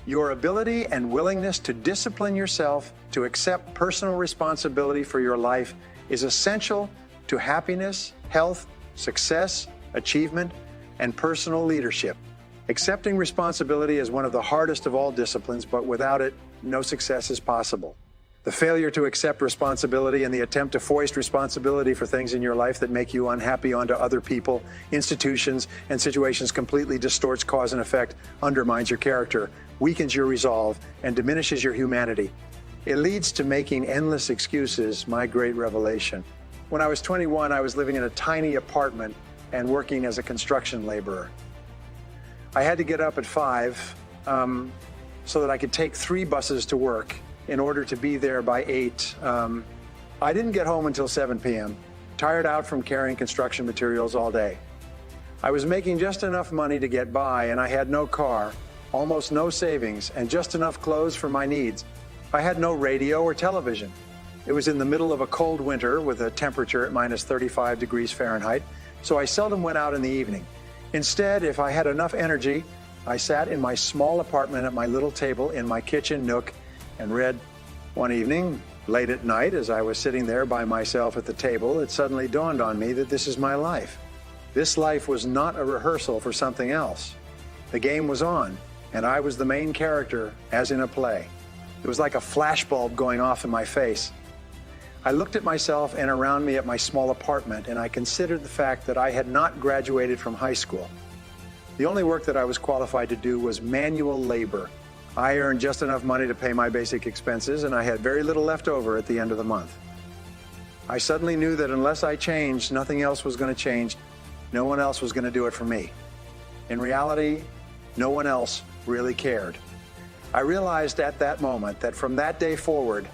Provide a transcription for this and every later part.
Your ability and willingness to discipline yourself to accept personal responsibility for your life is essential to happiness, health, success, achievement, and personal leadership. Accepting responsibility is one of the hardest of all disciplines, but without it, no success is possible. The failure to accept responsibility and the attempt to foist responsibility for things in your life that make you unhappy onto other people, institutions, and situations completely distorts cause and effect, undermines your character, weakens your resolve, and diminishes your humanity. It leads to making endless excuses, my great revelation. When I was 21, I was living in a tiny apartment and working as a construction laborer. I had to get up at 5 so that I could take 3 buses to work in order to be there by 8. I didn't get home until 7 p.m., tired out from carrying construction materials all day. I was making just enough money to get by, and I had no car, almost no savings, and just enough clothes for my needs. I had no radio or television. It was in the middle of a cold winter with a temperature at minus 35 degrees Fahrenheit, so I seldom went out in the evening. Instead, if I had enough energy, I sat in my small apartment at my little table in my kitchen nook and read. One evening, late at night, as I was sitting there by myself at the table, it suddenly dawned on me that this is my life. This life was not a rehearsal for something else. The game was on, and I was the main character, as in a play. It was like a flashbulb going off in my face. I looked at myself and around me at my small apartment, and I considered the fact that I had not graduated from high school. The only work that I was qualified to do was manual labor. I earned just enough money to pay my basic expenses, and I had very little left over at the end of the month. I suddenly knew that unless I changed, nothing else was going to change. No one else was going to do it for me. In reality, no one else really cared. I realized at that moment that from that day forward,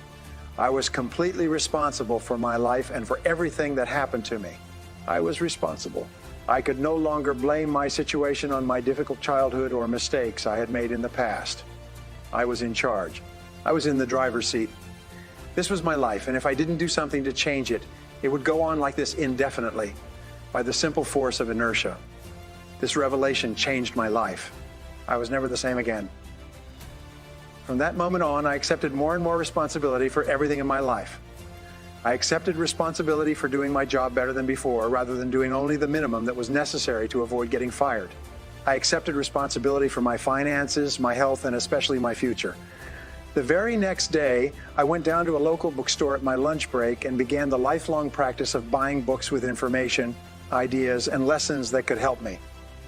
I was completely responsible for my life and for everything that happened to me. I was responsible. I could no longer blame my situation on my difficult childhood or mistakes I had made in the past. I was in charge. I was in the driver's seat. This was my life, and if I didn't do something to change it, it would go on like this indefinitely, by the simple force of inertia. This revelation changed my life. I was never the same again. From that moment on, I accepted more and more responsibility for everything in my life. I accepted responsibility for doing my job better than before, rather than doing only the minimum that was necessary to avoid getting fired. I accepted responsibility for my finances, my health, and especially my future. The very next day, I went down to a local bookstore at my lunch break and began the lifelong practice of buying books with information, ideas, and lessons that could help me.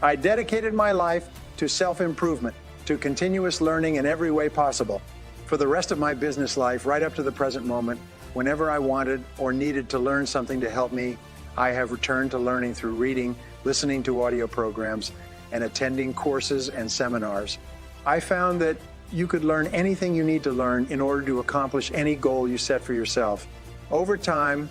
I dedicated my life to self-improvement, to continuous learning in every way possible. For the rest of my business life, right up to the present moment, whenever I wanted or needed to learn something to help me, I have returned to learning through reading, listening to audio programs, and attending courses and seminars. I found that you could learn anything you need to learn in order to accomplish any goal you set for yourself. Over time,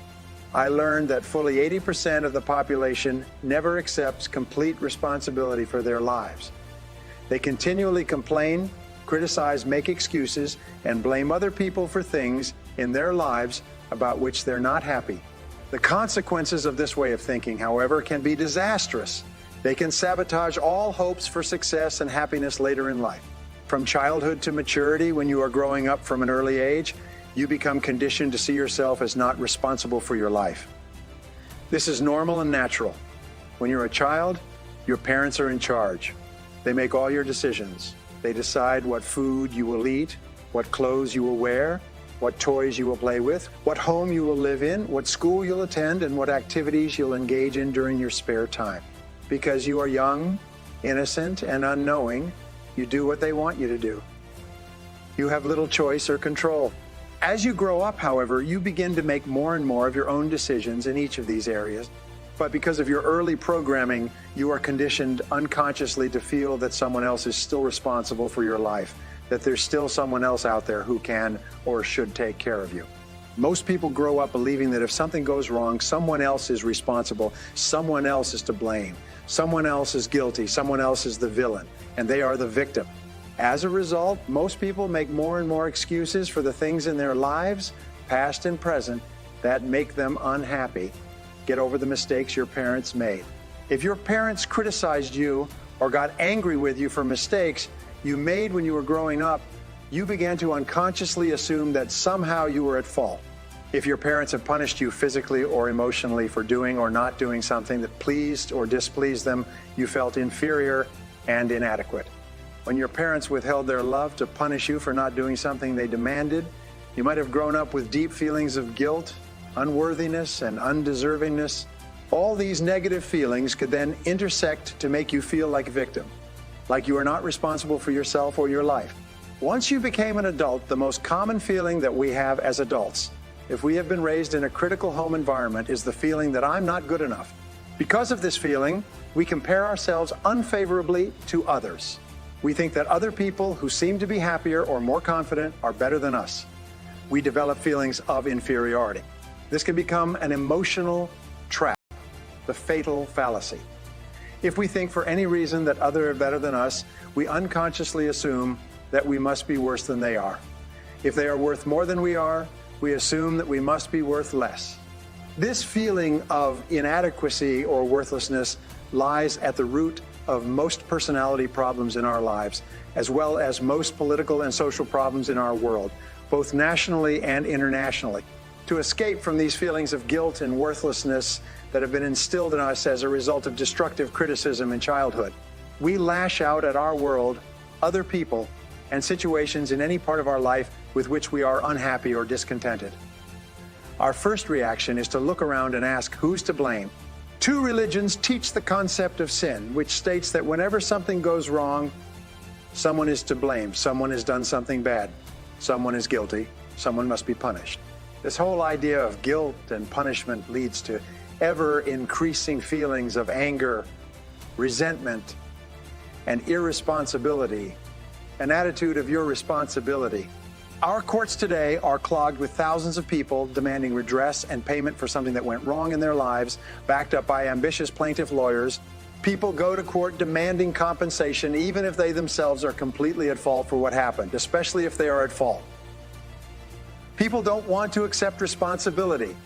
I learned that fully 80% of the population never accepts complete responsibility for their lives. They continually complain, criticize, make excuses, and blame other people for things in their lives about which they're not happy. The consequences of this way of thinking, however, can be disastrous. They can sabotage all hopes for success and happiness later in life. From childhood to maturity, when you are growing up from an early age, you become conditioned to see yourself as not responsible for your life. This is normal and natural. When you're a child, your parents are in charge. They make all your decisions. They decide what food you will eat, what clothes you will wear, what toys you will play with, what home you will live in, what school you'll attend, and what activities you'll engage in during your spare time. Because you are young, innocent, and unknowing, you do what they want you to do. You have little choice or control. As you grow up, however, you begin to make more and more of your own decisions in each of these areas. But because of your early programming, you are conditioned unconsciously to feel that someone else is still responsible for your life, that there's still someone else out there who can or should take care of you. Most people grow up believing that if something goes wrong, someone else is responsible, someone else is to blame, someone else is guilty, someone else is the villain, and they are the victim. As a result, most people make more and more excuses for the things in their lives, past and present, that make them unhappy. Get over the mistakes your parents made. If your parents criticized you or got angry with you for mistakes you made when you were growing up, you began to unconsciously assume that somehow you were at fault. If your parents have punished you physically or emotionally for doing or not doing something that pleased or displeased them, you felt inferior and inadequate. When your parents withheld their love to punish you for not doing something they demanded, you might have grown up with deep feelings of guilt, unworthiness, and undeservingness. All these negative feelings could then intersect to make you feel like a victim, like you are not responsible for yourself or your life. Once you became an adult, the most common feeling that we have as adults, if we have been raised in a critical home environment, is the feeling that I'm not good enough. Because of this feeling, we compare ourselves unfavorably to others. We think that other people who seem to be happier or more confident are better than us. We develop feelings of inferiority. This can become an emotional trap, the fatal fallacy. If we think for any reason that others are better than us, we unconsciously assume that we must be worse than they are. If they are worth more than we are, we assume that we must be worth less. This feeling of inadequacy or worthlessness lies at the root of most personality problems in our lives, as well as most political and social problems in our world, both nationally and internationally. To escape from these feelings of guilt and worthlessness that have been instilled in us as a result of destructive criticism in childhood, we lash out at our world, other people, and situations in any part of our life with which we are unhappy or discontented. Our first reaction is to look around and ask, who's to blame? Two religions teach the concept of sin, which states that whenever something goes wrong, someone is to blame, someone has done something bad, someone is guilty, someone must be punished. This whole idea of guilt and punishment leads to ever-increasing feelings of anger, resentment, and irresponsibility, an attitude of your responsibility. Our courts today are clogged with thousands of people demanding redress and payment for something that went wrong in their lives, backed up by ambitious plaintiff lawyers. People go to court demanding compensation even if they themselves are completely at fault for what happened, especially if they are at fault. People don't want to accept responsibility.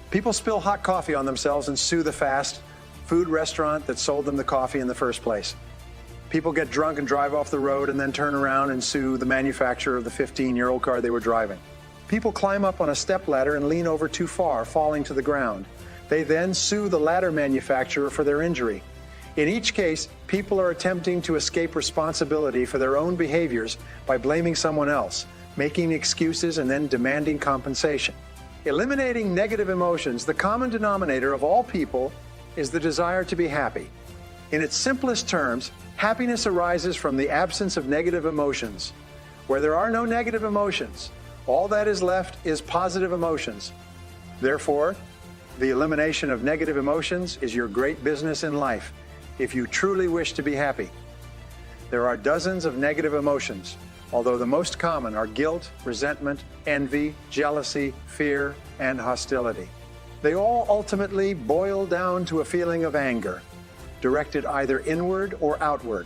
People spill hot coffee on themselves and sue the fast food restaurant that sold them the coffee in the first place. People get drunk and drive off the road and then turn around and sue the manufacturer of the 15-year-old car they were driving. People climb up on a stepladder and lean over too far, falling to the ground. They then sue the ladder manufacturer for their injury. In each case, people are attempting to escape responsibility for their own behaviors by blaming someone else, making excuses, and then demanding compensation. Eliminating negative emotions, the common denominator of all people is the desire to be happy. In its simplest terms, happiness arises from the absence of negative emotions. Where there are no negative emotions, all that is left is positive emotions. Therefore, the elimination of negative emotions is your great business in life, if you truly wish to be happy. There are dozens of negative emotions, although the most common are guilt, resentment, envy, jealousy, fear, and hostility. They all ultimately boil down to a feeling of anger, directed either inward or outward.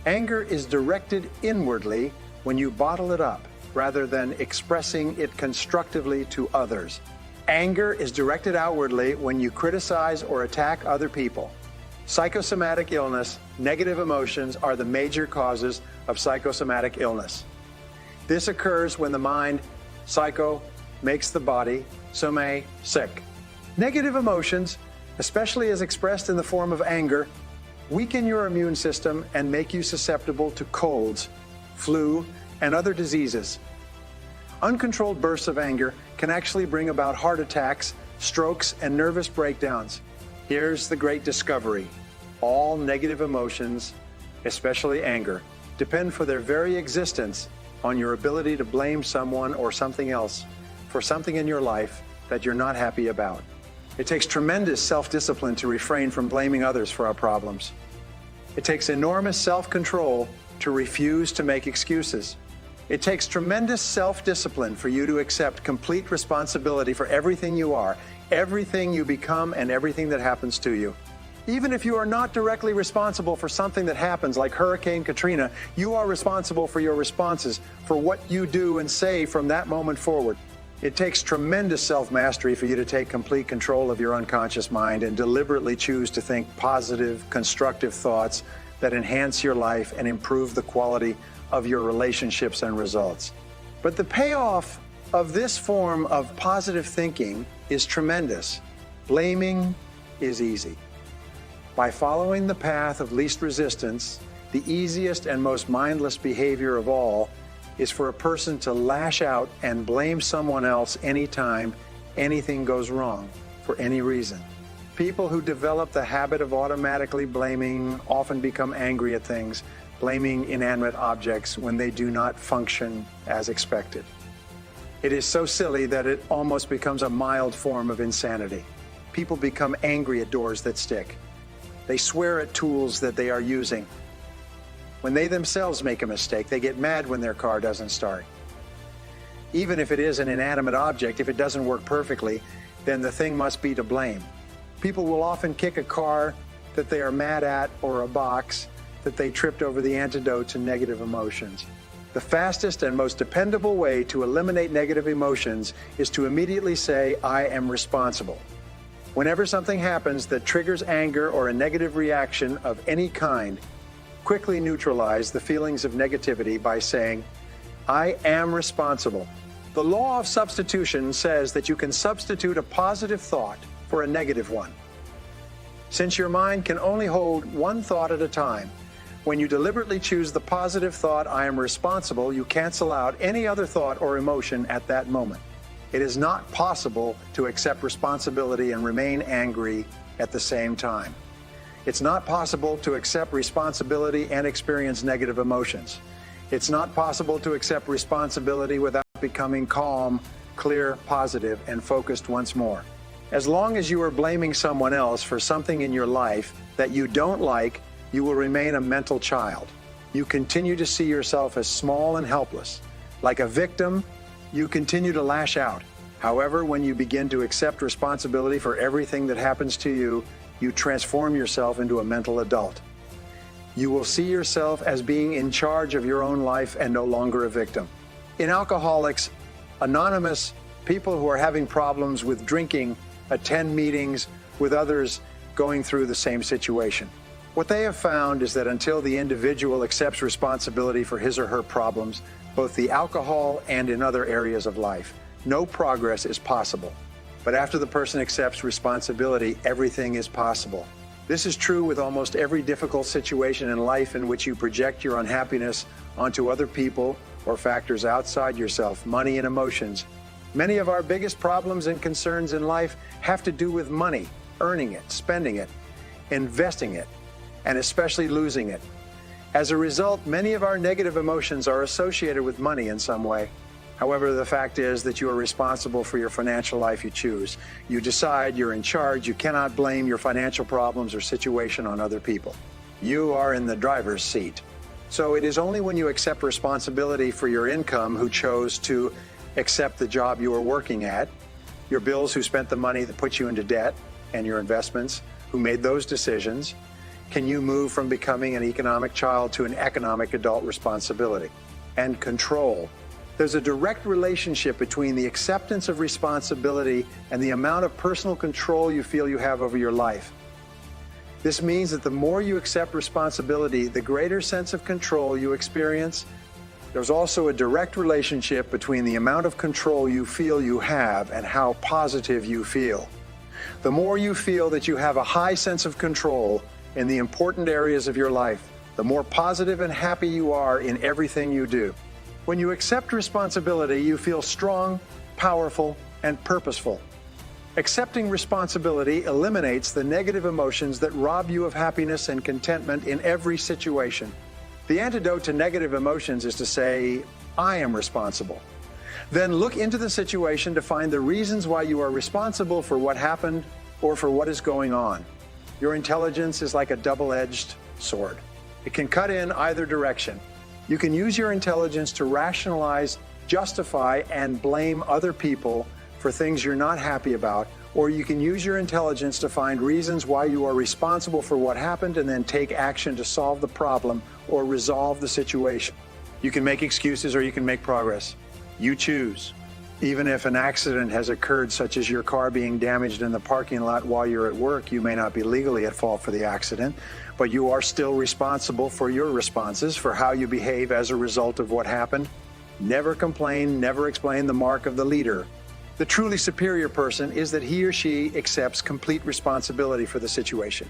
Anger is directed inwardly when you bottle it up, rather than expressing it constructively to others. Anger is directed outwardly when you criticize or attack other people. Psychosomatic illness, negative emotions are the major causes of psychosomatic illness. This occurs when the mind, psycho, makes the body, some, sick. Negative emotions, especially as expressed in the form of anger, weaken your immune system and make you susceptible to colds, flu, and other diseases. Uncontrolled bursts of anger can actually bring about heart attacks, strokes, and nervous breakdowns. Here's the great discovery. All negative emotions, especially anger, depend for their very existence on your ability to blame someone or something else for something in your life that you're not happy about. It takes tremendous self-discipline to refrain from blaming others for our problems. It takes enormous self-control to refuse to make excuses. It takes tremendous self-discipline for you to accept complete responsibility for everything you are, everything you become, and everything that happens to you. Even if you are not directly responsible for something that happens, like Hurricane Katrina, you are responsible for your responses, for what you do and say from that moment forward. It takes tremendous self-mastery for you to take complete control of your unconscious mind and deliberately choose to think positive, constructive thoughts that enhance your life and improve the quality of your relationships and results. But the payoff of this form of positive thinking is tremendous. Blaming is easy. By following the path of least resistance, the easiest and most mindless behavior of all is for a person to lash out and blame someone else anytime anything goes wrong for any reason. People who develop the habit of automatically blaming often become angry at things, blaming inanimate objects when they do not function as expected. It is so silly that it almost becomes a mild form of insanity. People become angry at doors that stick. They swear at tools that they are using. When they themselves make a mistake, they get mad when their car doesn't start. Even if it is an inanimate object, if it doesn't work perfectly, then the thing must be to blame. People will often kick a car that they are mad at or a box that they tripped over the antidote to negative emotions. The fastest and most dependable way to eliminate negative emotions is to immediately say, I am responsible. Whenever something happens that triggers anger or a negative reaction of any kind, quickly neutralize the feelings of negativity by saying, I am responsible. The law of substitution says that you can substitute a positive thought for a negative one. Since your mind can only hold one thought at a time, when you deliberately choose the positive thought, I am responsible, you cancel out any other thought or emotion at that moment. It is not possible to accept responsibility and remain angry at the same time. It's not possible to accept responsibility and experience negative emotions. It's not possible to accept responsibility without becoming calm, clear, positive, and focused once more. As long as you are blaming someone else for something in your life that you don't like, you will remain a mental child. You continue to see yourself as small and helpless. Like a victim, you continue to lash out. However, when you begin to accept responsibility for everything that happens to you, you transform yourself into a mental adult. You will see yourself as being in charge of your own life and no longer a victim. In Alcoholics Anonymous, people who are having problems with drinking attend meetings with others going through the same situation. What they have found is that until the individual accepts responsibility for his or her problems, both the alcohol and in other areas of life, no progress is possible. But after the person accepts responsibility, everything is possible. This is true with almost every difficult situation in life in which you project your unhappiness onto other people or factors outside yourself, money and emotions. Many of our biggest problems and concerns in life have to do with money, earning it, spending it, investing it, and especially losing it. As a result, many of our negative emotions are associated with money in some way. However, the fact is that you are responsible for your financial life you choose. You decide, you're in charge, you cannot blame your financial problems or situation on other people. You are in the driver's seat. So it is only when you accept responsibility for your income, who chose to accept the job you are working at, your bills, who spent the money that put you into debt, and your investments, who made those decisions, can you move from becoming an economic child to an economic adult responsibility and control. There's a direct relationship between the acceptance of responsibility and the amount of personal control you feel you have over your life. This means that the more you accept responsibility, the greater sense of control you experience. There's also a direct relationship between the amount of control you feel you have and how positive you feel. The more you feel that you have a high sense of control in the important areas of your life, the more positive and happy you are in everything you do. When you accept responsibility, you feel strong, powerful, and purposeful. Accepting responsibility eliminates the negative emotions that rob you of happiness and contentment in every situation. The antidote to negative emotions is to say, I am responsible. Then look into the situation to find the reasons why you are responsible for what happened or for what is going on. Your intelligence is like a double-edged sword. It can cut in either direction. You can use your intelligence to rationalize, justify, and blame other people for things you're not happy about, or you can use your intelligence to find reasons why you are responsible for what happened and then take action to solve the problem or resolve the situation. You can make excuses or you can make progress. You choose. Even if an accident has occurred, such as your car being damaged in the parking lot while you're at work, you may not be legally at fault for the accident, but you are still responsible for your responses, for how you behave as a result of what happened. Never complain, never explain. The mark of the leader. The truly superior person is that he or she accepts complete responsibility for the situation.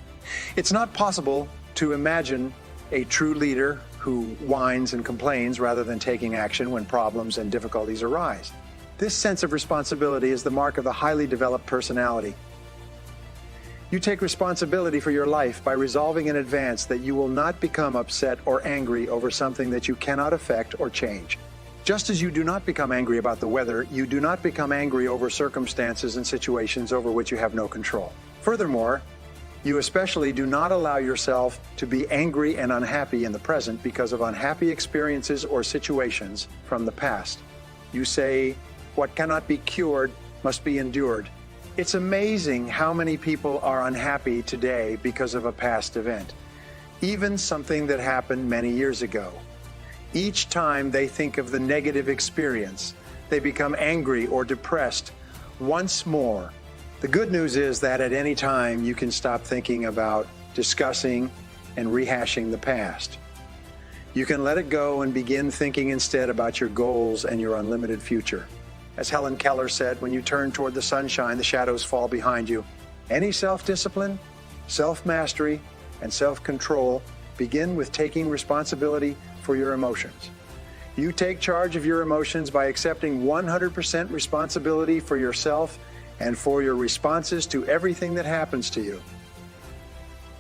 It's not possible to imagine a true leader who whines and complains rather than taking action when problems and difficulties arise. This sense of responsibility is the mark of a highly developed personality. You take responsibility for your life by resolving in advance that you will not become upset or angry over something that you cannot affect or change. Just as you do not become angry about the weather, you do not become angry over circumstances and situations over which you have no control. Furthermore, you especially do not allow yourself to be angry and unhappy in the present because of unhappy experiences or situations from the past. You say, "What cannot be cured must be endured." It's amazing how many people are unhappy today because of a past event, even something that happened many years ago. Each time they think of the negative experience, they become angry or depressed once more. The good news is that at any time you can stop thinking about discussing and rehashing the past. You can let it go and begin thinking instead about your goals and your unlimited future. As Helen Keller said, when you turn toward the sunshine, the shadows fall behind you. Any self-discipline, self-mastery, and self-control begin with taking responsibility for your emotions. You take charge of your emotions by accepting 100% responsibility for yourself and for your responses to everything that happens to you.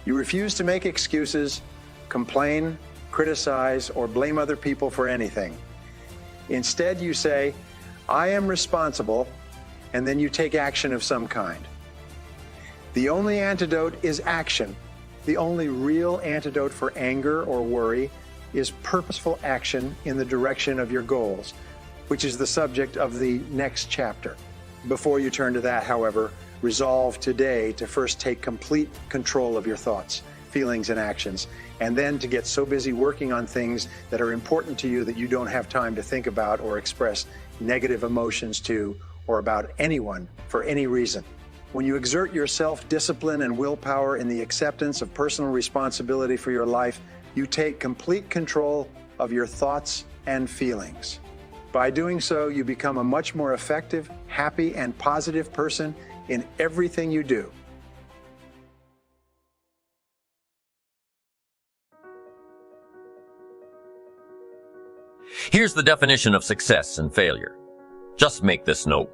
You refuse to make excuses, complain, criticize, or blame other people for anything. Instead, you say, "I am responsible," and then you take action of some kind. The only antidote is action. The only real antidote for anger or worry is purposeful action in the direction of your goals, which is the subject of the next chapter. Before you turn to that, however, resolve today to first take complete control of your thoughts, feelings, and actions, and then to get so busy working on things that are important to you that you don't have time to think about or express negative emotions to or about anyone for any reason. When you exert your self-discipline and willpower in the acceptance of personal responsibility for your life, you take complete control of your thoughts and feelings. By doing so, you become a much more effective, happy, and positive person in everything you do. Here's the definition of success and failure. Just make this note.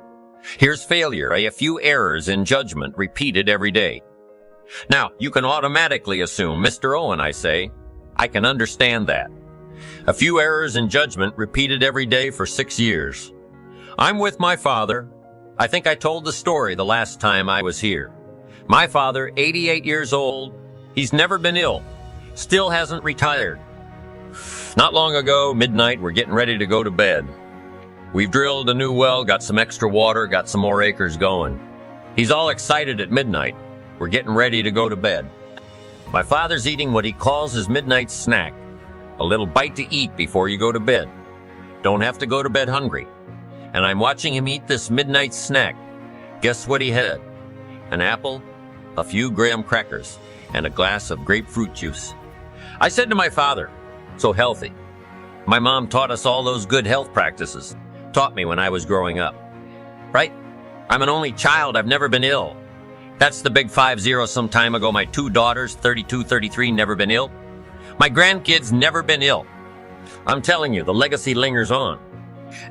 Here's failure, a few errors in judgment repeated every day. Now, you can automatically assume, Mr. Owen, I say, I can understand that. A few errors in judgment repeated every day for 6 years. I'm with my father. I think I told the story the last time I was here. My father, 88 years old, he's never been ill, still hasn't retired. Not long ago, midnight, we're getting ready to go to bed. We've drilled a new well, got some extra water, got some more acres going. He's all excited at midnight. We're getting ready to go to bed. My father's eating what he calls his midnight snack, a little bite to eat before you go to bed. Don't have to go to bed hungry. And I'm watching him eat this midnight snack. Guess what he had? An apple, a few graham crackers, and a glass of grapefruit juice. I said to my father, so healthy. My mom taught us all those good health practices, taught me when I was growing up. Right? I'm an only child, I've never been ill. That's the big 5-0 some time ago. My 2 daughters, 32, 33, never been ill. My grandkids never been ill. I'm telling you, the legacy lingers on.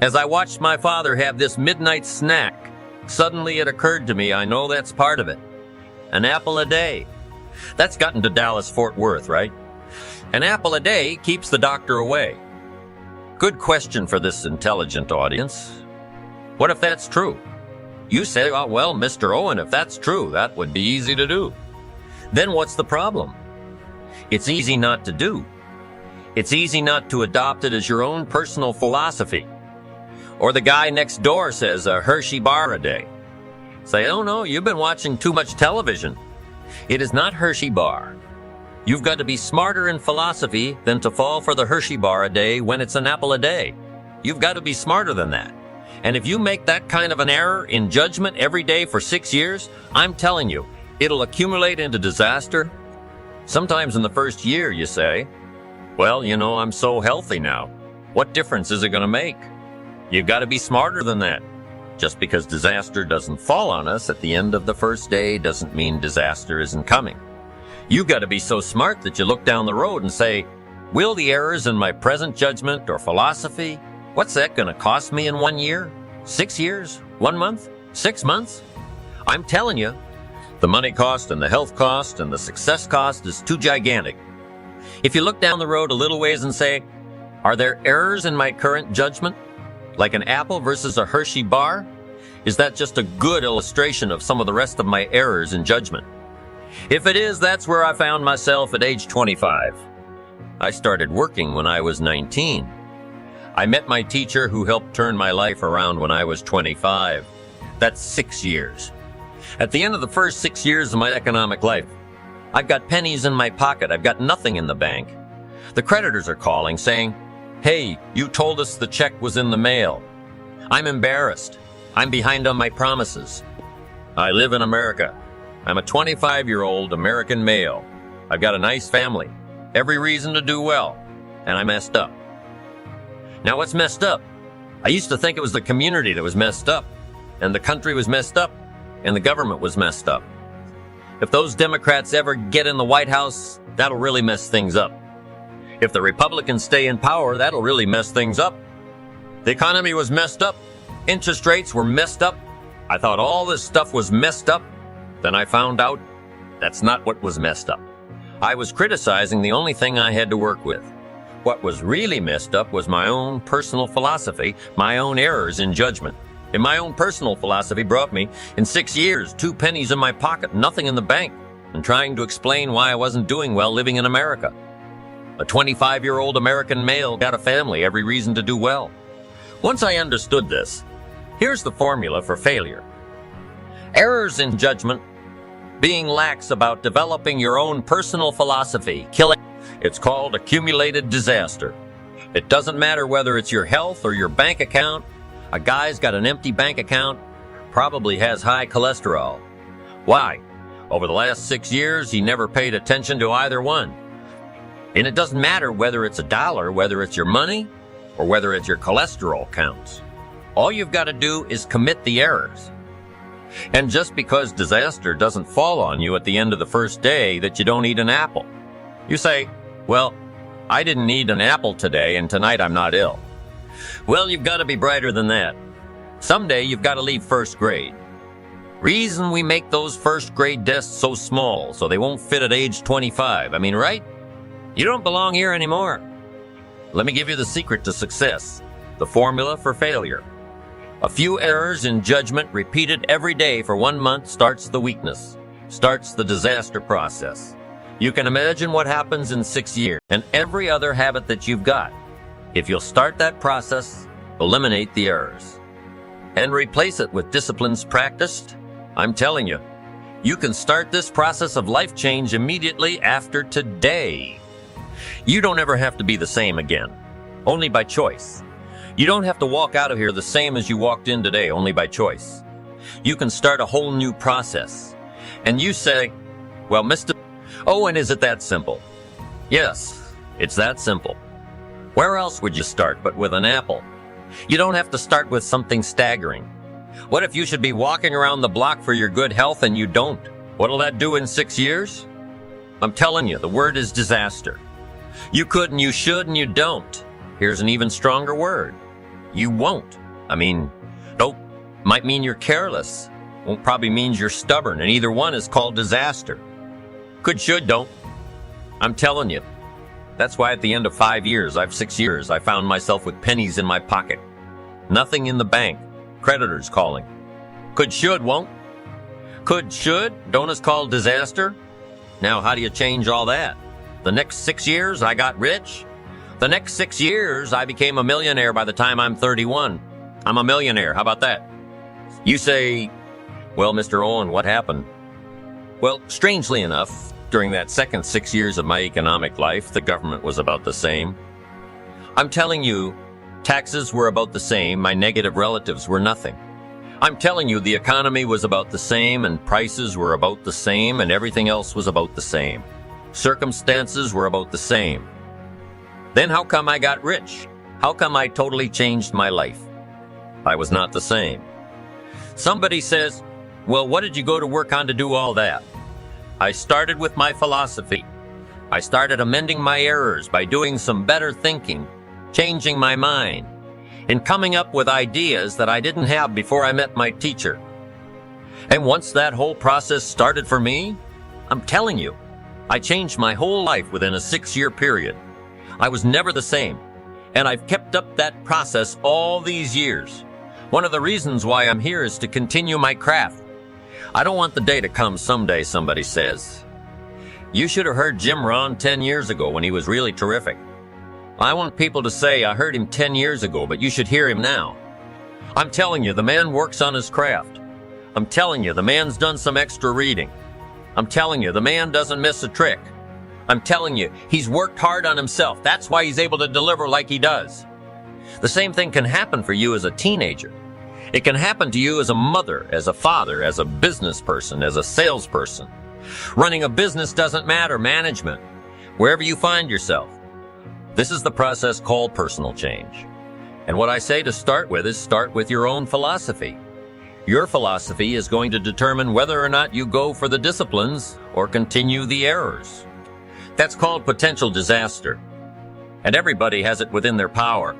As I watched my father have this midnight snack, suddenly it occurred to me, I know that's part of it. An apple a day. That's gotten to Dallas-Fort Worth, right? An apple a day keeps the doctor away. Good question for this intelligent audience. What if that's true? You say, oh, well, Mr. Owen, if that's true, that would be easy to do. Then what's the problem? It's easy not to do. It's easy not to adopt it as your own personal philosophy. Or the guy next door says a Hershey bar a day. Say, oh no, you've been watching too much television. It is not Hershey bar. You've got to be smarter in philosophy than to fall for the Hershey bar a day when it's an apple a day. You've got to be smarter than that. And if you make that kind of an error in judgment every day for 6 years, I'm telling you, it'll accumulate into disaster. Sometimes in the first year you say, well, I'm so healthy now. What difference is it going to make? You've got to be smarter than that. Just because disaster doesn't fall on us at the end of the first day doesn't mean disaster isn't coming. You've got to be so smart that you look down the road and say, will the errors in my present judgment or philosophy, what's that going to cost me in 1 year, 6 years, 1 month, 6 months? I'm telling you, the money cost and the health cost and the success cost is too gigantic. If you look down the road a little ways and say, are there errors in my current judgment? Like an apple versus a Hershey bar? Is that just a good illustration of some of the rest of my errors in judgment? If it is, that's where I found myself at age 25. I started working when I was 19. I met my teacher who helped turn my life around when I was 25. That's 6 years. At the end of the first 6 years of my economic life, I've got pennies in my pocket. I've got nothing in the bank. The creditors are calling saying, hey, you told us the check was in the mail. I'm embarrassed. I'm behind on my promises. I live in America. I'm a 25-year-old American male. I've got a nice family, every reason to do well, and I messed up. Now what's messed up? I used to think it was the community that was messed up, and the country was messed up, and the government was messed up. If those Democrats ever get in the White House, that'll really mess things up. If the Republicans stay in power, that'll really mess things up. The economy was messed up. Interest rates were messed up. I thought all this stuff was messed up. Then I found out that's not what was messed up. I was criticizing the only thing I had to work with. What was really messed up was my own personal philosophy, my own errors in judgment. And my own personal philosophy brought me, in 6 years, 2 pennies in my pocket, nothing in the bank, and trying to explain why I wasn't doing well living in America. A 25-year-old American male got a family, every reason to do well. Once I understood this, here's the formula for failure. Errors in judgment, being lax about developing your own personal philosophy, killing. It's called accumulated disaster. It doesn't matter whether it's your health or your bank account. A guy's got an empty bank account, probably has high cholesterol. Why? Over the last 6 years, he never paid attention to either one. And it doesn't matter whether it's a dollar, whether it's your money, or whether it's your cholesterol counts. All you've got to do is commit the errors. And just because disaster doesn't fall on you at the end of the first day that you don't eat an apple. You say, well, I didn't eat an apple today and tonight I'm not ill. Well, you've got to be brighter than that. Someday you've got to leave first grade. Reason we make those first grade desks so small so they won't fit at age 25. I mean, right? You don't belong here anymore. Let me give you the secret to success, the formula for failure. A few errors in judgment repeated every day for 1 month starts the weakness, starts the disaster process. You can imagine what happens in 6 years and every other habit that you've got. If you'll start that process, eliminate the errors, and replace it with disciplines practiced, I'm telling you, you can start this process of life change immediately after today. You don't ever have to be the same again, only by choice. You don't have to walk out of here the same as you walked in today, only by choice. You can start a whole new process. And you say, well, Mr. Oh, and is it that simple? Yes, it's that simple. Where else would you start but with an apple? You don't have to start with something staggering. What if you should be walking around the block for your good health and you don't? What'll that do in 6 years? I'm telling you, the word is disaster. You could and you should and you don't. Here's an even stronger word. You won't. I mean, nope. Might mean you're careless. Won't probably means you're stubborn, and either one is called disaster. Could, should, don't. I'm telling you. That's why at the end of 5 years, 6 years, I found myself with pennies in my pocket. Nothing in the bank. Creditors calling. Could, should, won't. Could, should, don't is called disaster. Now, how do you change all that? The next 6 years, I got rich. The next 6 years, I became a millionaire by the time I'm 31. I'm a millionaire. How about that? You say, well, Mr. Owen, what happened? Well, strangely enough, during that second 6 years of my economic life, the government was about the same. I'm telling you, Taxes were about the same, my negative relatives were nothing. I'm telling you, the economy was about the same, and prices were about the same, and everything else was about the same. Circumstances were about the same. Then how come I got rich? How come I totally changed my life? I was not the same. Somebody says, well, what did you go to work on to do all that? I started with my philosophy. I started amending my errors by doing some better thinking, changing my mind, and coming up with ideas that I didn't have before I met my teacher. And once that whole process started for me, I'm telling you, I changed my whole life within a 6-year period. I was never the same, and I've kept up that process all these years. One of the reasons why I'm here is to continue my craft. I don't want the day to come someday somebody says, you should have heard Jim Rohn 10 years ago when he was really terrific. I want people to say, I heard him 10 years ago, but you should hear him now. I'm telling you, the man works on his craft. I'm telling you, the man's done some extra reading. I'm telling you, the man doesn't miss a trick. I'm telling you, he's worked hard on himself. That's why he's able to deliver like he does. The same thing can happen for you as a teenager. It can happen to you as a mother, as a father, as a business person, as a salesperson. Running a business doesn't matter, management, wherever you find yourself. This is the process called personal change. And what I say to start with is start with your own philosophy. Your philosophy is going to determine whether or not you go for the disciplines or continue the errors. That's called potential disaster. And everybody has it within their power.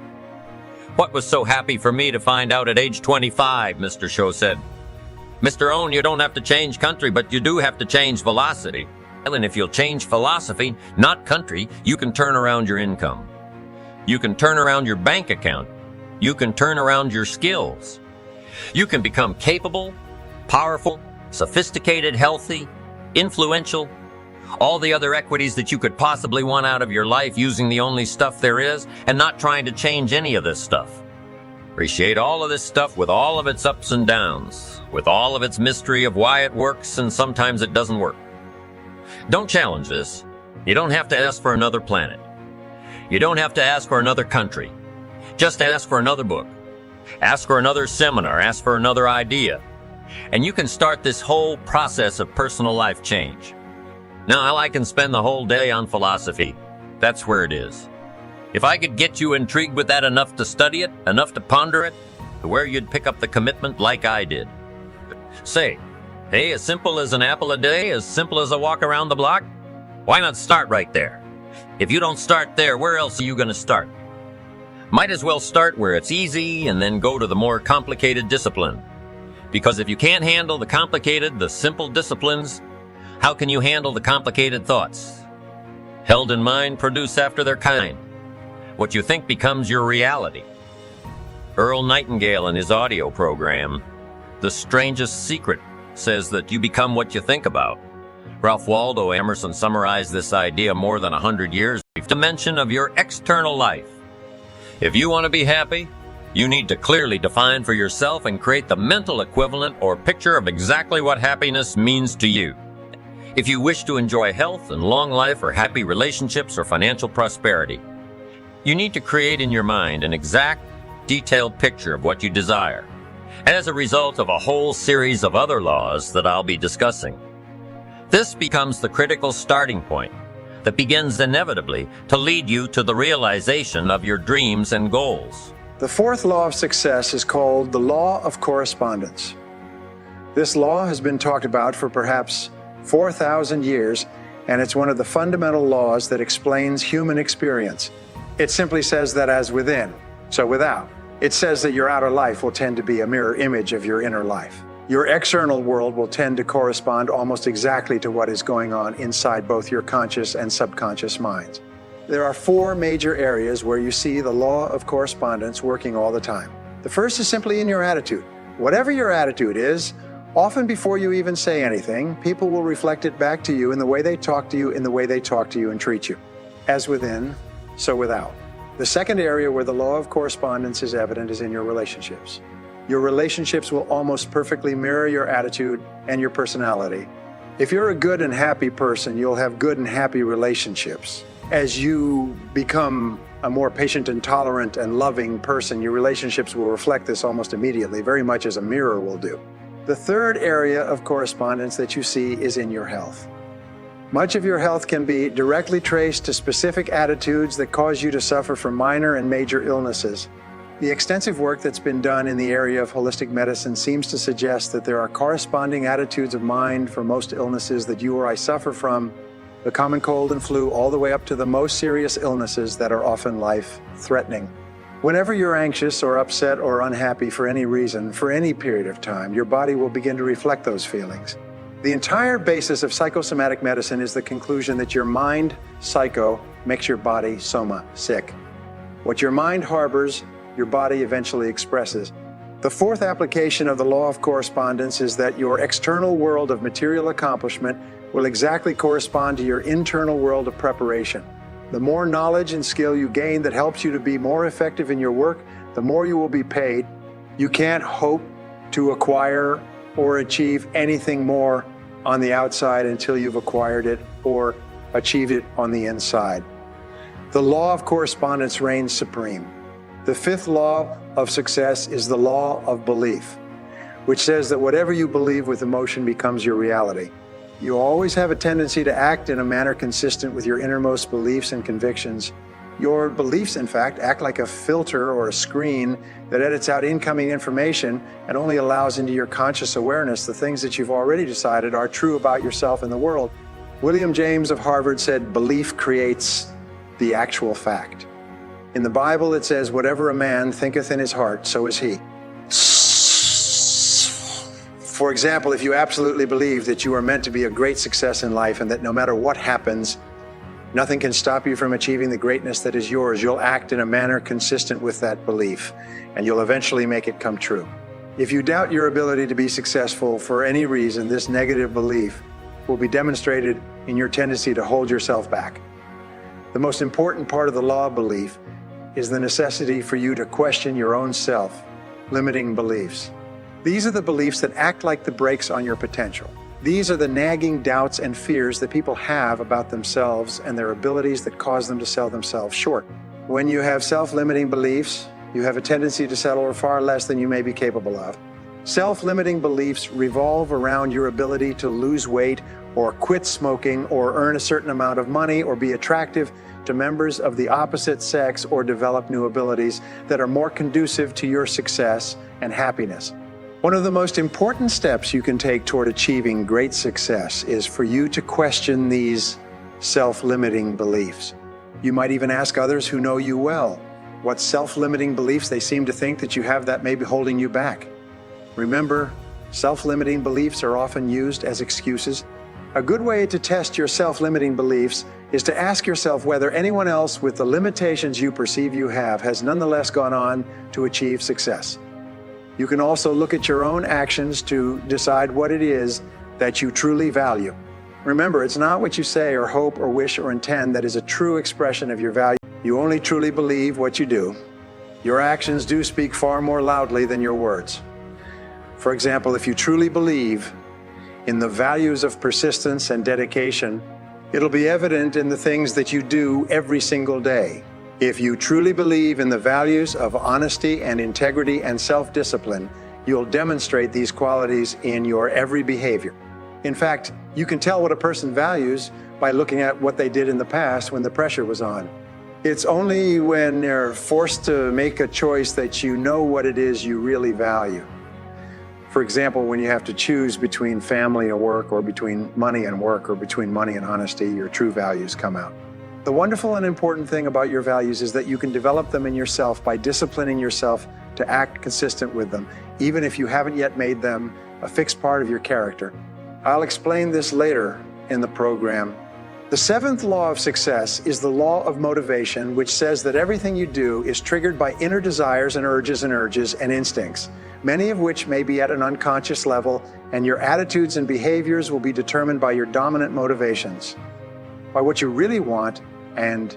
What was so happy for me to find out at age 25, Mr. Show said. Mr. Owen, you don't have to change country, but you do have to change velocity. And if you'll change philosophy, not country, you can turn around your income. You can turn around your bank account. You can turn around your skills. You can become capable, powerful, sophisticated, healthy, influential, all the other equities that you could possibly want out of your life using the only stuff there is and not trying to change any of this stuff. Appreciate all of this stuff with all of its ups and downs, with all of its mystery of why it works and sometimes it doesn't work. Don't challenge this. You don't have to ask for another planet. You don't have to ask for another country. Just ask for another book. Ask for another seminar. Ask for another idea. And you can start this whole process of personal life change. Now, I can spend the whole day on philosophy. That's where it is. If I could get you intrigued with that enough to study it, enough to ponder it, to where you'd pick up the commitment like I did. Say, hey, as simple as an apple a day, as simple as a walk around the block? Why not start right there? If you don't start there, where else are you going to start? Might as well start where it's easy and then go to the more complicated discipline. Because if you can't handle the complicated, the simple disciplines, how can you handle the complicated thoughts? Held in mind produce after their kind. What you think becomes your reality. Earl Nightingale in his audio program, The Strangest Secret, says that you become what you think about. Ralph Waldo Emerson summarized this idea more than 100 years ago. Dimension of your external life. If you want to be happy, you need to clearly define for yourself and create the mental equivalent or picture of exactly what happiness means to you. If you wish to enjoy health and long life or happy relationships or financial prosperity, you need to create in your mind an exact, detailed picture of what you desire, as a result of a whole series of other laws that I'll be discussing. This becomes the critical starting point that begins inevitably to lead you to the realization of your dreams and goals. The fourth law of success is called the law of correspondence. This law has been talked about for perhaps 4,000 years, and it's one of the fundamental laws that explains human experience. It simply says that as within, so without. It says that your outer life will tend to be a mirror image of your inner life. Your external world will tend to correspond almost exactly to what is going on inside both your conscious and subconscious minds. There are 4 major areas where you see the law of correspondence working all the time. The first is simply in your attitude. Whatever your attitude is, often before you even say anything, people will reflect it back to you in the way they talk to you, in the way they talk to you and treat you. As within, so without. The second area where the law of correspondence is evident is in your relationships. Your relationships will almost perfectly mirror your attitude and your personality. If you're a good and happy person, you'll have good and happy relationships. As you become a more patient and tolerant and loving person, your relationships will reflect this almost immediately, very much as a mirror will do. The third area of correspondence that you see is in your health. Much of your health can be directly traced to specific attitudes that cause you to suffer from minor and major illnesses. The extensive work that's been done in the area of holistic medicine seems to suggest that there are corresponding attitudes of mind for most illnesses that you or I suffer from, the common cold and flu, all the way up to the most serious illnesses that are often life-threatening. Whenever you're anxious or upset or unhappy for any reason, for any period of time, your body will begin to reflect those feelings. The entire basis of psychosomatic medicine is the conclusion that your mind, psycho, makes your body, soma, sick. What your mind harbors, your body eventually expresses. The fourth application of the law of correspondence is that your external world of material accomplishment will exactly correspond to your internal world of preparation. The more knowledge and skill you gain that helps you to be more effective in your work, the more you will be paid. You can't hope to acquire or achieve anything more on the outside until you've acquired it or achieved it on the inside. The law of correspondence reigns supreme. The fifth law of success is the law of belief, which says that whatever you believe with emotion becomes your reality. You always have a tendency to act in a manner consistent with your innermost beliefs and convictions. Your beliefs, in fact, act like a filter or a screen that edits out incoming information and only allows into your conscious awareness the things that you've already decided are true about yourself and the world. William James of Harvard said, "Belief creates the actual fact." In the Bible, it says, "Whatever a man thinketh in his heart, so is he." For example, if you absolutely believe that you are meant to be a great success in life and that no matter what happens, nothing can stop you from achieving the greatness that is yours, you'll act in a manner consistent with that belief, and you'll eventually make it come true. If you doubt your ability to be successful for any reason, this negative belief will be demonstrated in your tendency to hold yourself back. The most important part of the law of belief is the necessity for you to question your own self-limiting beliefs. These are the beliefs that act like the brakes on your potential. These are the nagging doubts and fears that people have about themselves and their abilities that cause them to sell themselves short. When you have self-limiting beliefs, you have a tendency to settle for far less than you may be capable of. Self-limiting beliefs revolve around your ability to lose weight or quit smoking or earn a certain amount of money or be attractive to members of the opposite sex or develop new abilities that are more conducive to your success and happiness. One of the most important steps you can take toward achieving great success is for you to question these self-limiting beliefs. You might even ask others who know you well what self-limiting beliefs they seem to think that you have that may be holding you back. Remember, self-limiting beliefs are often used as excuses. A good way to test your self-limiting beliefs is to ask yourself whether anyone else with the limitations you perceive you have has nonetheless gone on to achieve success. You can also look at your own actions to decide what it is that you truly value. Remember, it's not what you say or hope or wish or intend that is a true expression of your value. You only truly believe what you do. Your actions do speak far more loudly than your words. For example, if you truly believe in the values of persistence and dedication, it'll be evident in the things that you do every single day. If you truly believe in the values of honesty and integrity and self-discipline, you'll demonstrate these qualities in your every behavior. In fact, you can tell what a person values by looking at what they did in the past when the pressure was on. It's only when they're forced to make a choice that you know what it is you really value. For example, when you have to choose between family and work, or between money and work, or between money and honesty, your true values come out. The wonderful and important thing about your values is that you can develop them in yourself by disciplining yourself to act consistent with them, even if you haven't yet made them a fixed part of your character. I'll explain this later in the program. The seventh law of success is the law of motivation, which says that everything you do is triggered by inner desires and urges and instincts, many of which may be at an unconscious level, and your attitudes and behaviors will be determined by your dominant motivations, by what you really want and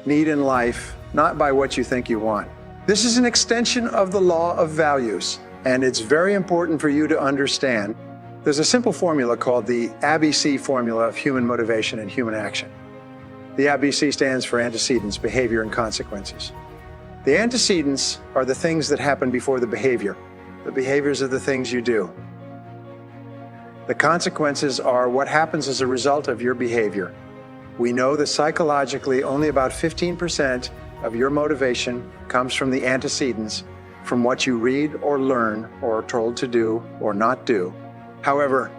need in life, not by what you think you want. This is an extension of the law of values, and it's very important for you to understand. There's a simple formula called the ABC formula of human motivation and human action. The ABC stands for antecedents, behavior, and consequences. The antecedents are the things that happen before the behavior. The behaviors are the things you do. The consequences are what happens as a result of your behavior. We know that psychologically only about 15% of your motivation comes from the antecedents, from what you read or learn or are told to do or not do. However,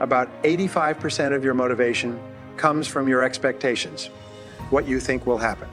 about 85% of your motivation comes from your expectations, what you think will happen.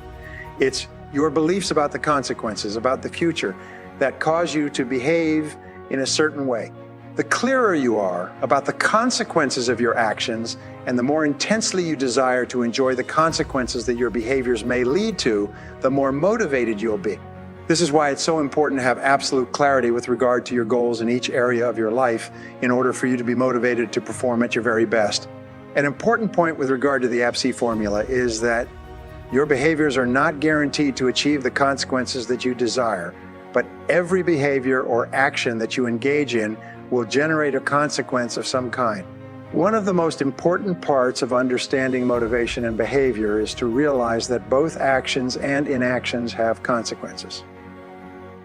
It's your beliefs about the consequences, about the future, that cause you to behave in a certain way. The clearer you are about the consequences of your actions, and the more intensely you desire to enjoy the consequences that your behaviors may lead to, the more motivated you'll be. This is why it's so important to have absolute clarity with regard to your goals in each area of your life in order for you to be motivated to perform at your very best. An important point with regard to the ABC formula is that your behaviors are not guaranteed to achieve the consequences that you desire, but every behavior or action that you engage in will generate a consequence of some kind. One of the most important parts of understanding motivation and behavior is to realize that both actions and inactions have consequences.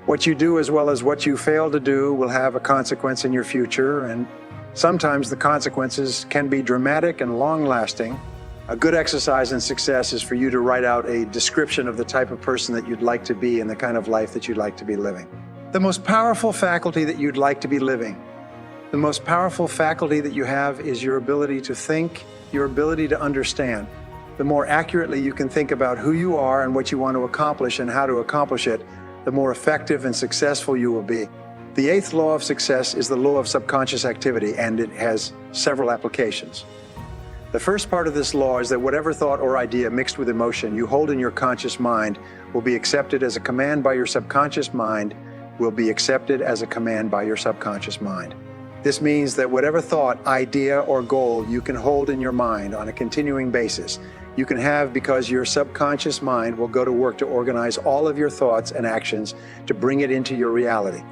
What you do as well as what you fail to do will have a consequence in your future, and sometimes the consequences can be dramatic and long-lasting. A good exercise in success is for you to write out a description of the type of person that you'd like to be and the kind of life that you'd like to be living. The most powerful faculty that you'd like to be living, the most powerful faculty that you have is your ability to think, your ability to understand. The more accurately you can think about who you are and what you want to accomplish and how to accomplish it, the more effective and successful you will be. The eighth law of success is the law of subconscious activity, and it has several applications. The first part of this law is that whatever thought or idea mixed with emotion you hold in your conscious mind will be accepted as a command by your subconscious mind, will be accepted as a command by your subconscious mind. This means that whatever thought, idea, or goal you can hold in your mind on a continuing basis, you can have because your subconscious mind will go to work to organize all of your thoughts and actions to bring it into your reality.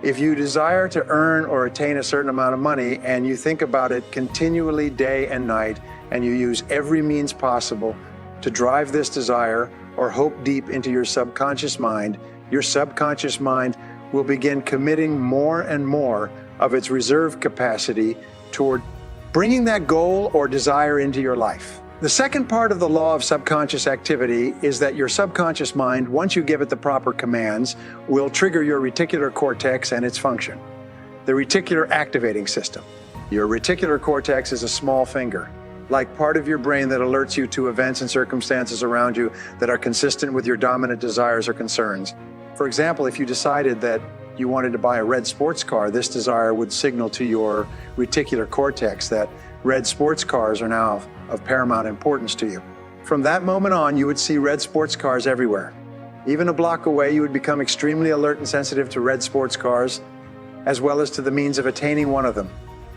If you desire to earn or attain a certain amount of money and you think about it continually day and night, and you use every means possible to drive this desire or hope deep into your subconscious mind will begin committing more and more of its reserve capacity toward bringing that goal or desire into your life. The second part of the law of subconscious activity is that your subconscious mind, once you give it the proper commands, will trigger your reticular cortex and its function, the reticular activating system. Your reticular cortex is a small finger, like part of your brain that alerts you to events and circumstances around you that are consistent with your dominant desires or concerns. For example, if you decided that you wanted to buy a red sports car, this desire would signal to your reticular cortex that red sports cars are now of paramount importance to you. From that moment on, you would see red sports cars everywhere. Even a block away, you would become extremely alert and sensitive to red sports cars, as well as to the means of attaining one of them.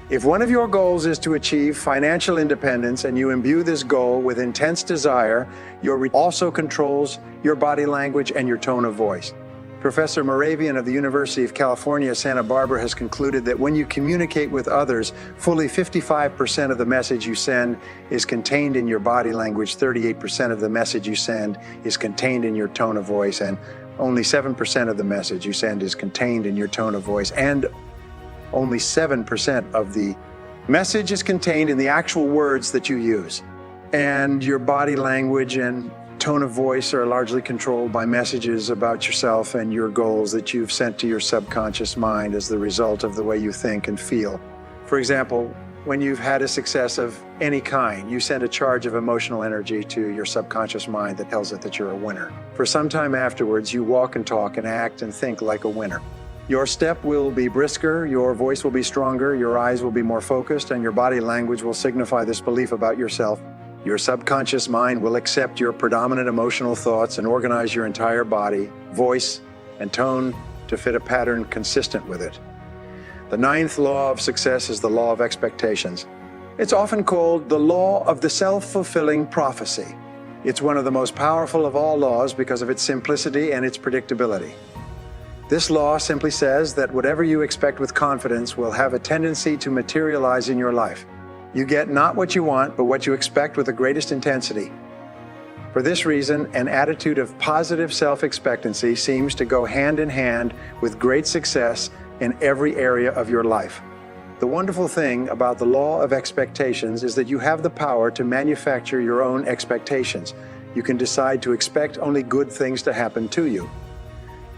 If one of your goals is to achieve financial independence and you imbue this goal with intense desire, also controls your body language and your tone of voice. Professor Moravian of the University of California, Santa Barbara has concluded that when you communicate with others, fully 55% of the message you send is contained in your body language, 38% of the message you send is contained in your tone of voice, and only 7% of the message you send is contained in your tone of voice, and only 7% of the message is contained in the actual words that you use. And your body language and tone of voice are largely controlled by messages about yourself and your goals that you've sent to your subconscious mind as the result of the way you think and feel. For example, when you've had a success of any kind, you send a charge of emotional energy to your subconscious mind that tells it that you're a winner. For some time afterwards, you walk and talk and act and think like a winner. Your step will be brisker, your voice will be stronger, your eyes will be more focused, and your body language will signify this belief about yourself. Your subconscious mind will accept your predominant emotional thoughts and organize your entire body, voice, and tone to fit a pattern consistent with it. The ninth law of success is the law of expectations. It's often called the law of the self-fulfilling prophecy. It's one of the most powerful of all laws because of its simplicity and its predictability. This law simply says that whatever you expect with confidence will have a tendency to materialize in your life. You get not what you want, but what you expect with the greatest intensity. For this reason, an attitude of positive self-expectancy seems to go hand in hand with great success in every area of your life. The wonderful thing about the law of expectations is that you have the power to manufacture your own expectations. You can decide to expect only good things to happen to you.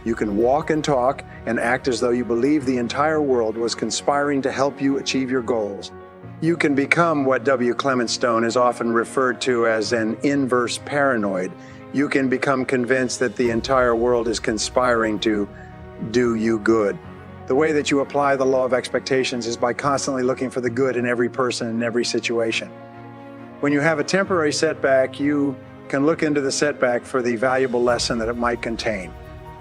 You can walk and talk and act as though you believe the entire world was conspiring to help you achieve your goals. You can become what W. Clement Stone is often referred to as an inverse paranoid. You can become convinced that the entire world is conspiring to do you good. The way that you apply the law of expectations is by constantly looking for the good in every person and every situation. When you have a temporary setback, you can look into the setback for the valuable lesson that it might contain.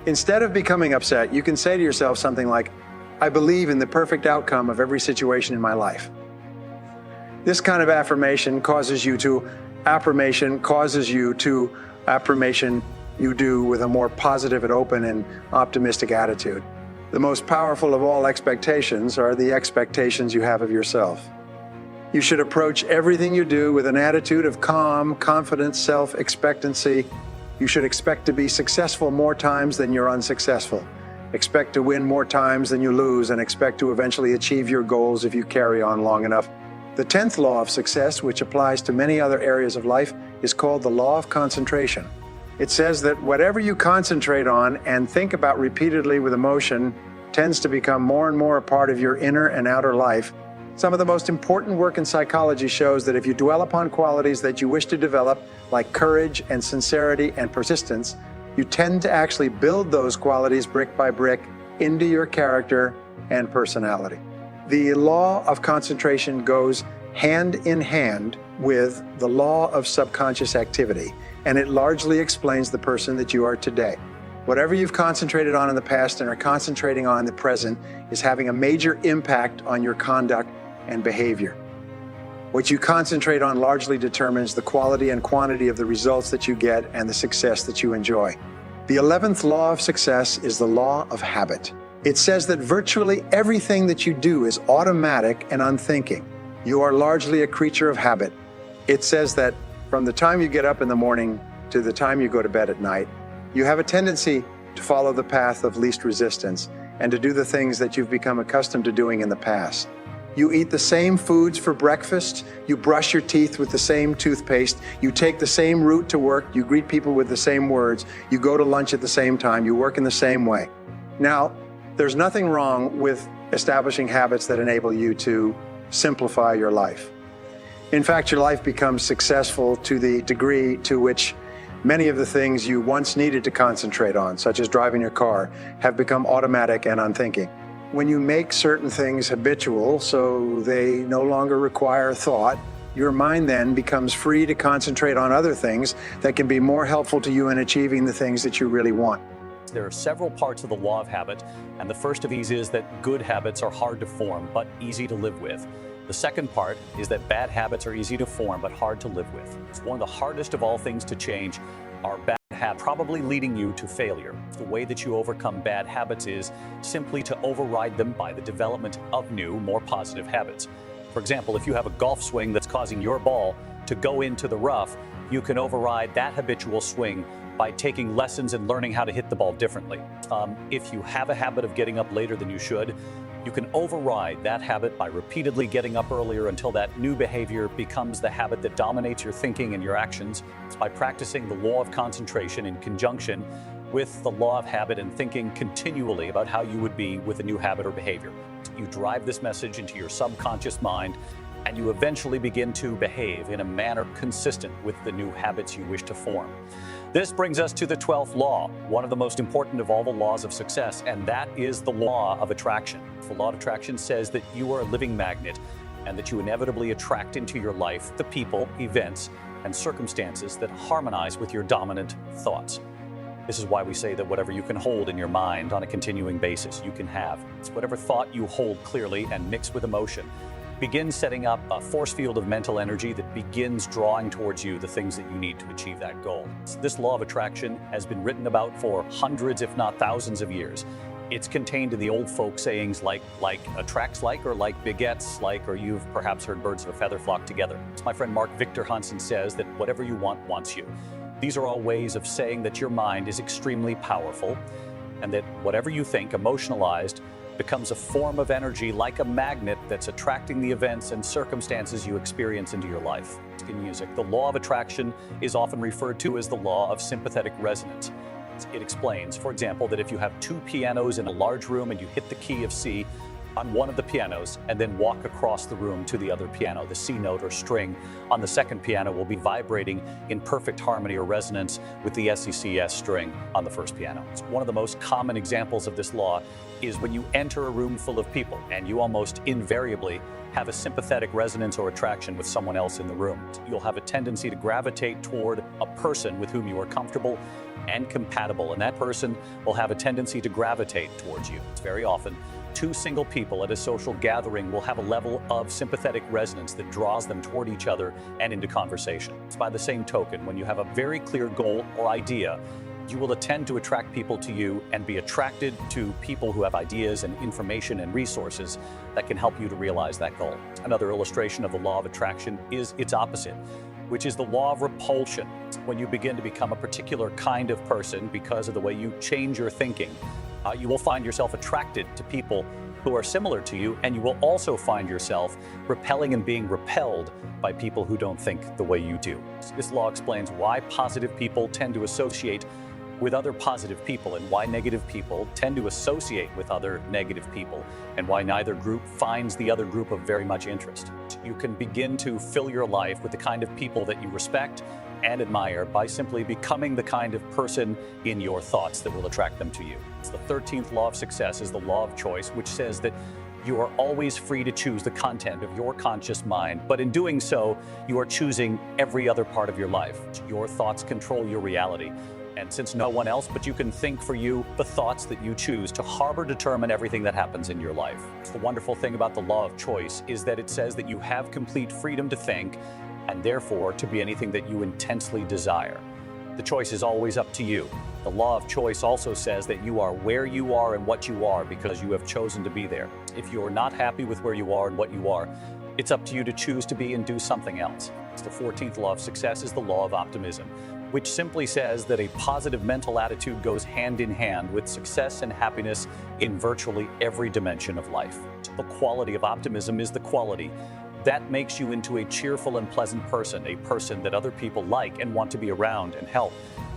Instead of becoming upset, you can say to yourself something like, I believe in the perfect outcome of every situation in my life. This kind of affirmation causes you to affirmation you do with a more positive and open and optimistic attitude. The most powerful of all expectations are the expectations you have of yourself. You should approach everything you do with an attitude of calm, confident self-expectancy. You should expect to be successful more times than you're unsuccessful. Expect to win more times than you lose, and expect to eventually achieve your goals if you carry on long enough. The 10th law of success, which applies to many other areas of life, is called the law of concentration. It says that whatever you concentrate on and think about repeatedly with emotion tends to become more and more a part of your inner and outer life. Some of the most important work in psychology shows that if you dwell upon qualities that you wish to develop, like courage and sincerity and persistence, you tend to actually build those qualities brick by brick into your character and personality. The law of concentration goes hand in hand with the law of subconscious activity, and it largely explains the person that you are today. Whatever you've concentrated on in the past and are concentrating on in the present is having a major impact on your conduct and behavior. What you concentrate on largely determines the quality and quantity of the results that you get and the success that you enjoy. The 11th law of success is the law of habit. It says that virtually everything that you do is automatic and unthinking. You are largely a creature of habit. It says that from the time you get up in the morning to the time you go to bed at night, you have a tendency to follow the path of least resistance and to do the things that you've become accustomed to doing in the past. You eat the same foods for breakfast, you brush your teeth with the same toothpaste, you take the same route to work, you greet people with the same words, you go to lunch at the same time, you work in the same way. Now, there's nothing wrong with establishing habits that enable you to simplify your life. In fact, your life becomes successful to the degree to which many of the things you once needed to concentrate on, such as driving your car, have become automatic and unthinking. When you make certain things habitual, so they no longer require thought, your mind then becomes free to concentrate on other things that can be more helpful to you in achieving the things that you really want. There are several parts of the law of habit, and the first of these is that good habits are hard to form, but easy to live with. The second part is that bad habits are easy to form, but hard to live with. It's one of the hardest of all things to change. Our bad habits probably leading you to failure. The way that you overcome bad habits is simply to override them by the development of new, more positive habits. For example, if you have a golf swing that's causing your ball to go into the rough, you can override that habitual swing by taking lessons and learning how to hit the ball differently. If you have a habit of getting up later than you should, you can override that habit by repeatedly getting up earlier until that new behavior becomes the habit that dominates your thinking and your actions. It's by practicing the law of concentration in conjunction with the law of habit and thinking continually about how you would be with a new habit or behavior. You drive this message into your subconscious mind, and you eventually begin to behave in a manner consistent with the new habits you wish to form. This brings us to the 12th law, one of the most important of all the laws of success, and that is the law of attraction. The law of attraction says that you are a living magnet and that you inevitably attract into your life the people, events, and circumstances that harmonize with your dominant thoughts. This is why we say that whatever you can hold in your mind on a continuing basis, you can have. It's whatever thought you hold clearly and mix with emotion. Begin setting up a force field of mental energy that begins drawing towards you the things that you need to achieve that goal. This law of attraction has been written about for hundreds, if not thousands of years. It's contained in the old folk sayings like attracts like, or like begets like, or you've perhaps heard birds of a feather flock together. My friend Mark Victor Hansen says that whatever you want wants you. These are all ways of saying that your mind is extremely powerful and that whatever you think, emotionalized, becomes a form of energy like a magnet that's attracting the events and circumstances you experience into your life. In music, the law of attraction is often referred to as the law of sympathetic resonance. It explains, for example, that if you have two pianos in a large room and you hit the key of C on one of the pianos and then walk across the room to the other piano, the C note or string on the second piano will be vibrating in perfect harmony or resonance with the SECS string on the first piano. One of the most common examples of this law is when you enter a room full of people and you almost invariably have a sympathetic resonance or attraction with someone else in the room. You'll have a tendency to gravitate toward a person with whom you are comfortable and compatible, and that person will have a tendency to gravitate towards you. It's very often two single people at a social gathering will have a level of sympathetic resonance that draws them toward each other and into conversation. It's by the same token, when you have a very clear goal or idea, you will tend to attract people to you and be attracted to people who have ideas and information and resources that can help you to realize that goal. Another illustration of the law of attraction is its opposite, which is the law of repulsion. When you begin to become a particular kind of person because of the way you change your thinking, you will find yourself attracted to people who are similar to you, and you will also find yourself repelling and being repelled by people who don't think the way you do. This law explains why positive people tend to associate with other positive people and why negative people tend to associate with other negative people and why neither group finds the other group of very much interest. You can begin to fill your life with the kind of people that you respect and admire by simply becoming the kind of person in your thoughts that will attract them to you. The 13th law of success is the law of choice, which says that you are always free to choose the content of your conscious mind, but in doing so, you are choosing every other part of your life. Your thoughts control your reality. And since no one else but you can think for you, the thoughts that you choose to harbor determine everything that happens in your life. The wonderful thing about the law of choice is that it says that you have complete freedom to think and therefore to be anything that you intensely desire. The choice is always up to you. The law of choice also says that you are where you are and what you are because you have chosen to be there. If you're not happy with where you are and what you are, it's up to you to choose to be and do something else. The 14th law of success is the law of optimism, which simply says that a positive mental attitude goes hand in hand with success and happiness in virtually every dimension of life. The quality of optimism is the quality that makes you into a cheerful and pleasant person, a person that other people like and want to be around and help.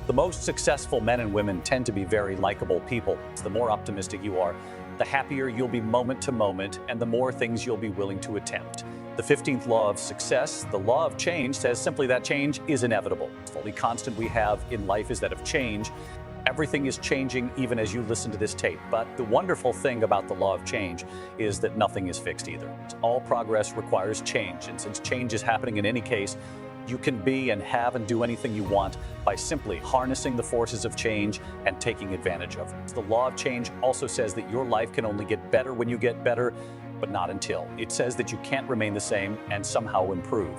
The most successful men and women tend to be very likable people. The more optimistic you are, the happier you'll be moment to moment, and the more things you'll be willing to attempt. The 15th law of success, the law of change, says simply that change is inevitable. The only constant we have in life is that of change. Everything is changing even as you listen to this tape. But the wonderful thing about the law of change is that nothing is fixed either. All progress requires change. And since change is happening in any case, you can be and have and do anything you want by simply harnessing the forces of change and taking advantage of it. The law of change also says that your life can only get better when you get better, but not until. It says that you can't remain the same and somehow improve.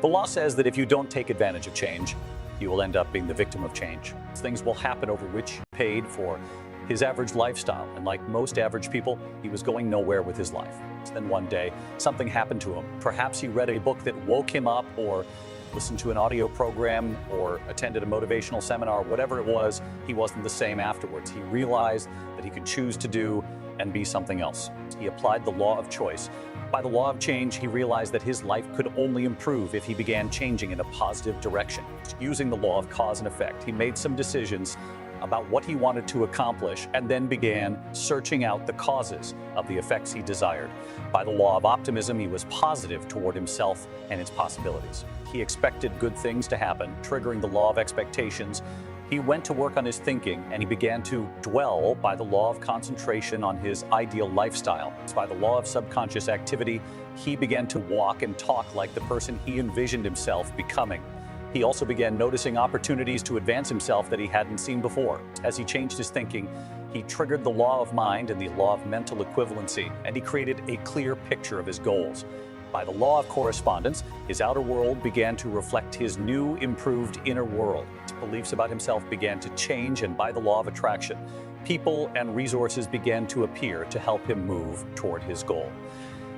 The law says that if you don't take advantage of change, you will end up being the victim of change. Things will happen over which he paid for his average lifestyle, and like most average people, he was going nowhere with his life. Then one day, something happened to him. Perhaps he read a book that woke him up, or listened to an audio program, or attended a motivational seminar. Whatever it was, he wasn't the same afterwards. He realized that he could choose to do and be something else. He applied the law of choice. By the law of change, he realized that his life could only improve if he began changing in a positive direction. Using the law of cause and effect, he made some decisions about what he wanted to accomplish and then began searching out the causes of the effects he desired. By the law of optimism, he was positive toward himself and its possibilities. He expected good things to happen, triggering the law of expectations. He went to work on his thinking, and he began to dwell by the law of concentration on his ideal lifestyle. By the law of subconscious activity, he began to walk and talk like the person he envisioned himself becoming. He also began noticing opportunities to advance himself that he hadn't seen before. As he changed his thinking, he triggered the law of mind and the law of mental equivalency, and he created a clear picture of his goals. By the law of correspondence, his outer world began to reflect his new, improved inner world. His beliefs about himself began to change, and by the law of attraction, people and resources began to appear to help him move toward his goal.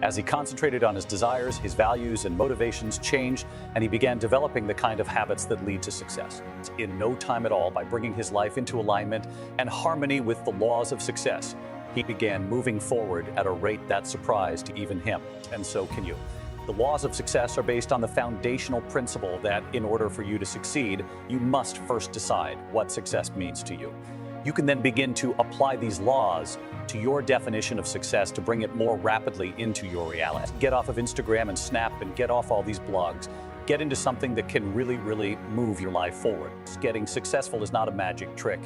As he concentrated on his desires, his values and motivations changed, and he began developing the kind of habits that lead to success. In no time at all, by bringing his life into alignment and harmony with the laws of success, he began moving forward at a rate that surprised even him. And so can you. The laws of success are based on the foundational principle that in order for you to succeed, you must first decide what success means to you. You can then begin to apply these laws to your definition of success to bring it more rapidly into your reality. Get off of Instagram and Snap and get off all these blogs. Get into something that can really, really move your life forward. Getting successful is not a magic trick.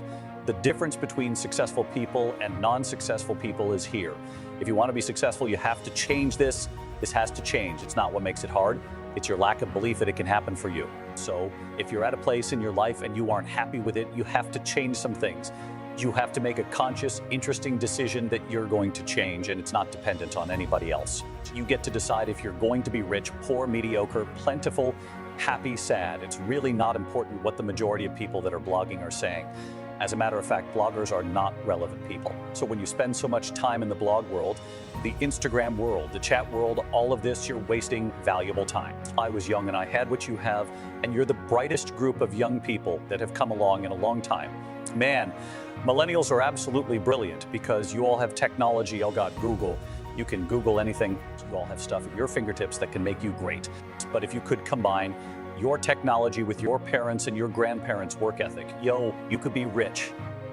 The difference between successful people and non-successful people is here. If you want to be successful, you have to change this. This has to change. It's not what makes it hard. It's your lack of belief that it can happen for you. So if you're at a place in your life and you aren't happy with it, you have to change some things. You have to make a conscious, interesting decision that you're going to change, and it's not dependent on anybody else. You get to decide if you're going to be rich, poor, mediocre, plentiful, happy, sad. It's really not important what the majority of people that are blogging are saying. As a matter of fact, bloggers are not relevant people. So when you spend so much time in the blog world, the Instagram world, the chat world, all of this, you're wasting valuable time. I was young and I had what you have, and you're the brightest group of young people that have come along in a long time. Man, millennials are absolutely brilliant because you all have technology. Oh God, Google. You can Google anything. You all have stuff at your fingertips that can make you great. But if you could combine your technology with your parents and your grandparents' work ethic, you could be rich.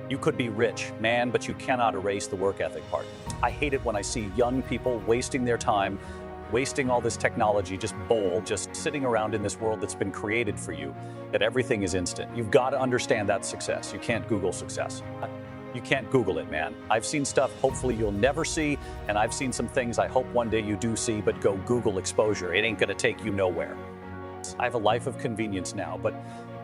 You could be rich, man, but you cannot erase the work ethic part. I hate it when I see young people wasting their time, wasting all this technology, just sitting around in this world that's been created for you, that everything is instant. You've got to understand that success. You can't Google success. You can't Google it, man. I've seen stuff hopefully you'll never see, and I've seen some things I hope one day you do see, but go Google exposure. It ain't gonna take you nowhere. I have a life of convenience now, but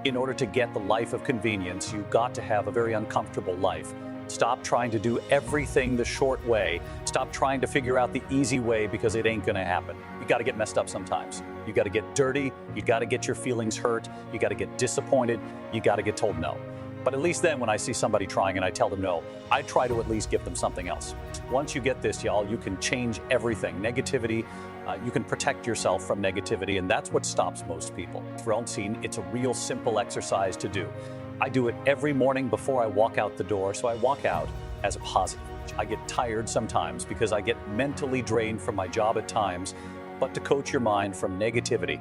in order to get the life of convenience, you've got to have a very uncomfortable life. Stop trying to do everything the short way. Stop trying to figure out the easy way because it ain't gonna happen. You gotta get messed up sometimes. You gotta get dirty, you gotta get your feelings hurt, you gotta get disappointed, you gotta get told no. But at least then when I see somebody trying and I tell them no, I try to at least give them something else. Once you get this, y'all, you can change everything. Negativity, you can protect yourself from negativity, and that's what stops most people. For all seen, it's a real simple exercise to do. I do it every morning before I walk out the door, so I walk out as a positive. I get tired sometimes because I get mentally drained from my job at times, but to coach your mind from negativity,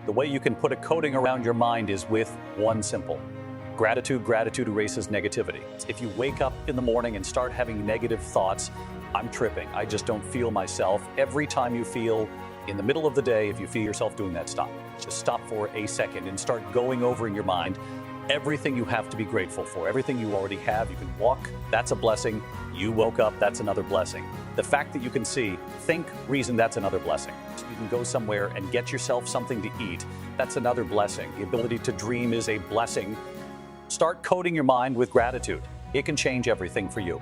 the way you can put a coating around your mind is with one simple: gratitude. Gratitude erases negativity. If you wake up in the morning and start having negative thoughts, I'm tripping, I just don't feel myself. Every time you feel in the middle of the day, if you feel yourself doing that, stop. Just stop for a second and start going over in your mind everything you have to be grateful for, everything you already have. You can walk, that's a blessing. You woke up, that's another blessing. The fact that you can see, think, reason, that's another blessing. You can go somewhere and get yourself something to eat, that's another blessing. The ability to dream is a blessing. Start coating your mind with gratitude. It can change everything for you.